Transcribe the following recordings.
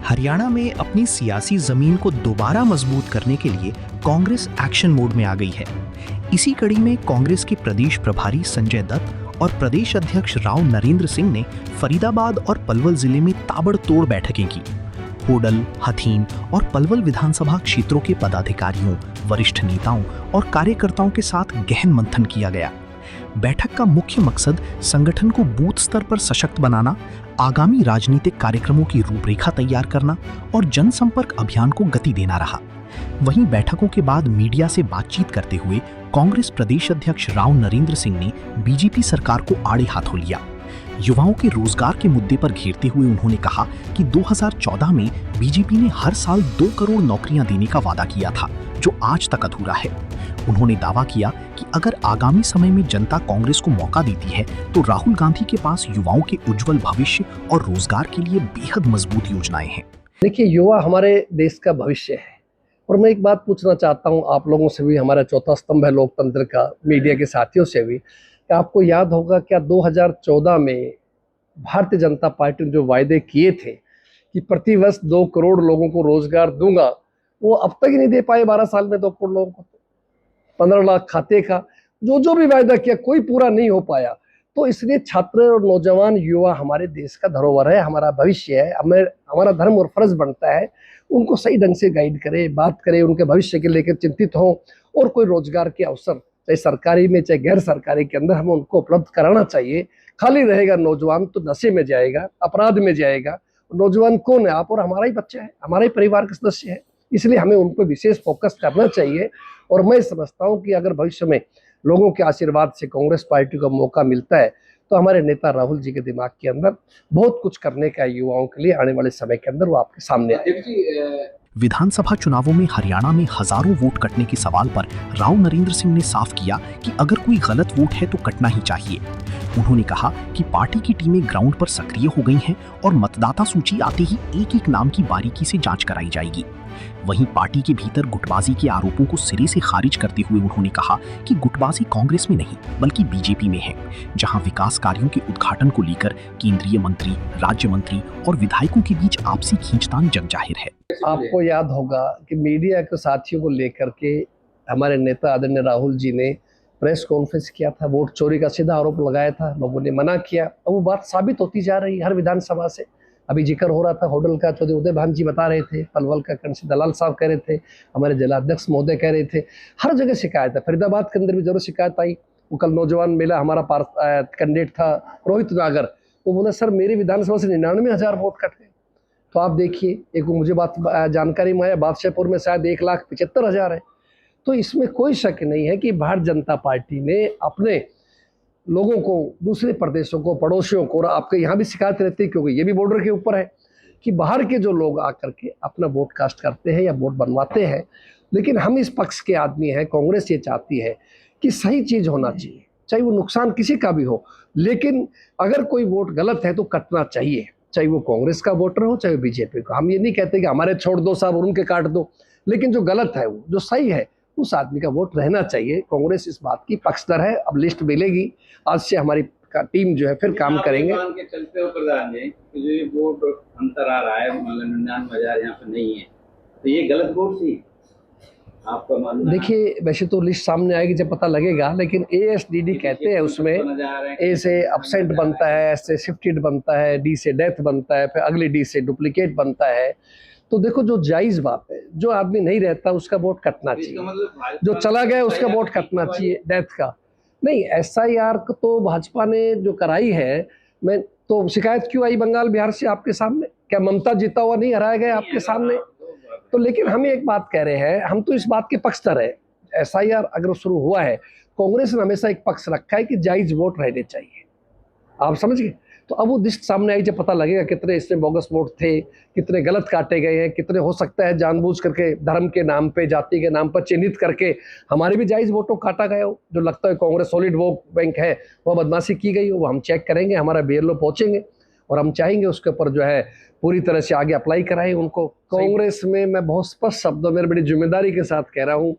हरियाणा में अपनी सियासी जमीन को दोबारा मजबूत करने के लिए कांग्रेस एक्शन मोड में आ गई है। इसी कड़ी में कांग्रेस के प्रदेश प्रभारी संजय दत्त और प्रदेश अध्यक्ष राव नरेंद्र सिंह ने फरीदाबाद और पलवल जिले में ताबड़तोड़ बैठकें की। होडल, हथीन और पलवल विधानसभा क्षेत्रों के पदाधिकारियों, वरिष्ठ नेताओं और कार्यकर्ताओं के साथ गहन मंथन किया गया। बैठक का मुख्य मकसद संगठन को बूथ स्तर पर सशक्त बनाना, आगामी राजनीतिक कार्यक्रमों की रूपरेखा तैयार करना और जनसंपर्क अभियान को गति देना रहा। वहीं बैठकों के बाद मीडिया से बातचीत करते हुए कांग्रेस प्रदेश अध्यक्ष राव नरेंद्र सिंह ने बीजेपी सरकार को आड़े हाथों लिया। युवाओं के रोजगार के मुद्दे पर घेरते हुए उन्होंने कहा कि 2014 में बीजेपी ने हर साल 2 करोड़ नौकरियां देने का वादा किया था, जो आज तक अधूरा है। उन्होंने दावा किया कि अगर आगामी समय में जनता कांग्रेस को मौका देती है तो राहुल गांधी के पास युवाओं के उज्जवल भविष्य और रोजगार के लिए बेहद मजबूत योजनाएं हैं। देखिए, युवा हमारे देश का भविष्य है और मैं एक बात पूछना चाहता हूं आप लोगों से भी, हमारा चौथा स्तंभ है लोकतंत्र का, मीडिया के साथियों से भी, कि आपको याद होगा क्या 2014 में भारतीय जनता पार्टी ने जो वायदे किए थे कि प्रतिवर्ष 2 करोड़ लोगों को रोजगार दूंगा, वो अब तक ही नहीं दे पाए। 12 साल में 2 करोड़ लोगों को 15 लाख खाते का जो भी वायदा किया कोई पूरा नहीं हो पाया। तो इसलिए छात्र और नौजवान युवा हमारे देश का धरोहर है, हमारा भविष्य है। हमें हमारा धर्म और फर्ज बनता है उनको सही ढंग से गाइड करें, बात करें, उनके भविष्य के लेकर चिंतित हों और कोई रोजगार के अवसर चाहे सरकारी में चाहे गैर सरकारी के अंदर हमें उनको उपलब्ध कराना चाहिए। खाली रहेगा नौजवान तो नशे में जाएगा, अपराध में जाएगा। नौजवान कौन है? आप और हमारा ही बच्चा है, हमारा ही परिवार का सदस्य है। इसलिए हमें उन पर विशेष फोकस करना चाहिए और मैं समझता हूं कि अगर भविष्य में लोगों के आशीर्वाद से कांग्रेस पार्टी को मौका मिलता है तो हमारे नेता राहुल जी के दिमाग के अंदर बहुत कुछ करने का युवाओं के लिए आने वाले समय के अंदर वो आपके सामने आएगा। विधानसभा चुनावों में हरियाणा में हजारों वोट कटने के सवाल पर राव नरेंद्र सिंह ने साफ किया कि अगर कोई गलत वोट है तो कटना ही चाहिए। उन्होंने कहा कि पार्टी की टीमें ग्राउंड पर सक्रिय हो गई हैं और मतदाता सूची आते ही एक एक नाम की बारीकी से जांच कराई जाएगी। वहीं पार्टी के भीतर गुटबाजी के आरोपों को सिरे से खारिज करते हुए उन्होंने कहा कि गुटबाजी कांग्रेस में नहीं बल्कि बीजेपी में है, जहां विकास कार्यों के उद्घाटन को लेकर केंद्रीय मंत्री, राज्य मंत्री और विधायकों के बीच आपसी खींचतान जग जाहिर है। आपको याद होगा कि मीडिया के साथियों को लेकर के हमारे नेता आदरणीय राहुल जी ने प्रेस कॉन्फ्रेंस किया था, वोट चोरी का सीधा आरोप लगाया था, लोगों ने मना किया। अब वो बात साबित होती जा रही है हर विधानसभा से। अभी जिक्र हो रहा था होडल का, चौधरी उदय भान जी बता रहे थे, पलवल का कंसी दलाल साहब कह रहे थे, हमारे जिलाध्यक्ष महोदय कह रहे थे। हर जगह शिकायत है। फरीदाबाद के अंदर भी जरूर शिकायत आई। वो कल नौजवान मेला हमारा कैंडिडेट था रोहित नागर, वो बोला सर मेरी विधानसभा से 99,000 वोट कट गए। तो आप देखिए, एक मुझे बात जानकारी में आया बादशाहपुर में शायद 1,75,000 है। तो इसमें कोई शक नहीं है कि भारतीय जनता पार्टी ने अपने लोगों को, दूसरे प्रदेशों को, पड़ोसियों को, और आपके यहाँ भी शिकायत रहती है क्योंकि ये भी बॉर्डर के ऊपर है, कि बाहर के जो लोग आकर के अपना वोट कास्ट करते हैं या वोट बनवाते हैं। लेकिन हम इस पक्ष के आदमी हैं, कांग्रेस ये चाहती है कि सही चीज होना चाहिए, चाहे वो नुकसान किसी का भी हो, लेकिन अगर कोई वोट गलत है तो कटना चाहिए, चाहे वो कांग्रेस का वोटर हो चाहे बीजेपी का। हम ये नहीं कहते कि हमारे छोड़ दो साहब और उनके काट दो, लेकिन जो गलत है वो जो सही है उस आदमी का वोट रहना चाहिए। कांग्रेस इस बात की पक्षधर है। अब लिस्ट मिलेगी, आज से हमारी टीम जो है फिर काम करेंगे। के चलते हो प्रधान जी, जो ये वोट अंतर आ रहा है, मतलब 99,000 यहाँ पे नहीं है, तो ये गलत वोट थी आपका मानना? देखिए, वैसे तो लिस्ट सामने आएगी जब पता लगेगा, लेकिन ASDD कहते हैं उसमें A से एब्सेंट बनता है, S से शिफ्टेड बनता है, D से डेथ बनता है, फिर अगली D से डुप्लीकेट बनता है। तो देखो, जो जायज बात है, जो आदमी नहीं रहता उसका वोट कटना चाहिए, जो चला गया उसका वोट कटना चाहिए, डेथ का नहीं। SIR तो भाजपा ने जो कराई है, मैं तो शिकायत क्यों आई बंगाल बिहार से आपके सामने? क्या ममता जीता हुआ नहीं हराया गया आपके सामने? तो लेकिन हम एक बात कह रहे हैं, हम तो इस बात के पक्षधर है। SIR अगर शुरू हुआ है, कांग्रेस ने हमेशा एक पक्ष रखा है कि जायज वोट रहने चाहिए। आप समझ गए? तो अब वो लिस्ट सामने आई, जब पता लगेगा कितने इसमें बोगस वोट थे, कितने गलत काटे गए हैं, कितने हो सकता है जानबूझ करके धर्म के नाम पे, जाति के नाम पर चिन्हित करके हमारे भी जायज वोटों काटा गया हो। जो लगता है कांग्रेस सॉलिड वोट बैंक है, वह बदमाशी की गई हो, वो हम चेक करेंगे, हमारा BLO पहुंचेंगे और हम चाहेंगे उसके ऊपर जो है पूरी तरह से आगे अप्लाई कराएं उनको। कांग्रेस में मैं बहुत स्पष्ट शब्दों में बड़ी जिम्मेदारी के साथ कह रहा हूँ,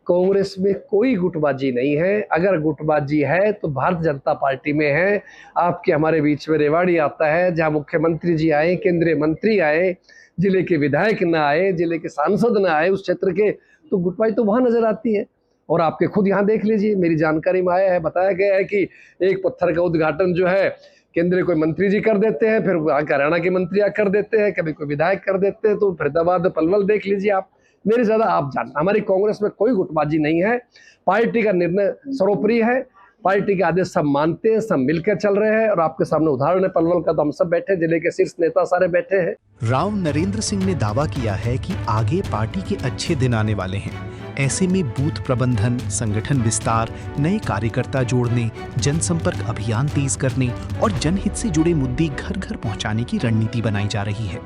कांग्रेस में कोई गुटबाजी नहीं है। अगर गुटबाजी है तो भारतीय जनता पार्टी में है। आपके हमारे बीच में रेवाड़ी आता है, जहां मुख्यमंत्री जी आए, केंद्रीय मंत्री आए, जिले के विधायक ना आए, जिले के सांसद ना आए उस क्षेत्र के, तो गुटबाजी तो वहां नजर आती है। और आपके खुद यहाँ देख लीजिए, मेरी जानकारी में आया है, बताया गया है कि एक पत्थर का उद्घाटन जो है केंद्रीय कोई मंत्री जी कर देते हैं, फिर हरियाणा के मंत्री कर देते हैं, कभी कोई विधायक कर देते हैं, तो फरीदाबाद पलवल देख लीजिए आप। मेरे ज्यादा आप जानते, हमारी कांग्रेस में कोई गुटबाजी नहीं है। पार्टी का निर्णय सर्वोपरि है, पार्टी के आदेश सब मानते हैं, सब मिलकर चल रहे हैं। और आपके सामने उदाहरण है पलवल का, तो हम सब बैठे, जिले के शीर्ष नेता सारे बैठे हैं। राव नरेंद्र सिंह ने दावा किया है कि आगे पार्टी के अच्छे दिन आने वाले हैं। ऐसे में बूथ प्रबंधन, संगठन विस्तार, नए कार्यकर्ता जोड़ने, जनसंपर्क अभियान तेज करने और जनहित से जुड़े मुद्दे घर घर पहुंचाने की रणनीति बनाई जा रही है।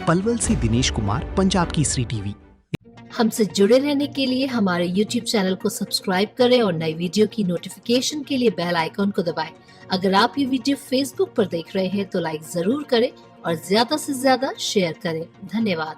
पलवल से दिनेश कुमार, पंजाब केसरी टीवी। हमसे जुड़े रहने के लिए हमारे YouTube चैनल को सब्सक्राइब करें और नई वीडियो की नोटिफिकेशन के लिए बेल आइकॉन को दबाएं। अगर आप ये वीडियो Facebook पर देख रहे हैं तो लाइक जरूर करें और ज्यादा से ज्यादा शेयर करें। धन्यवाद।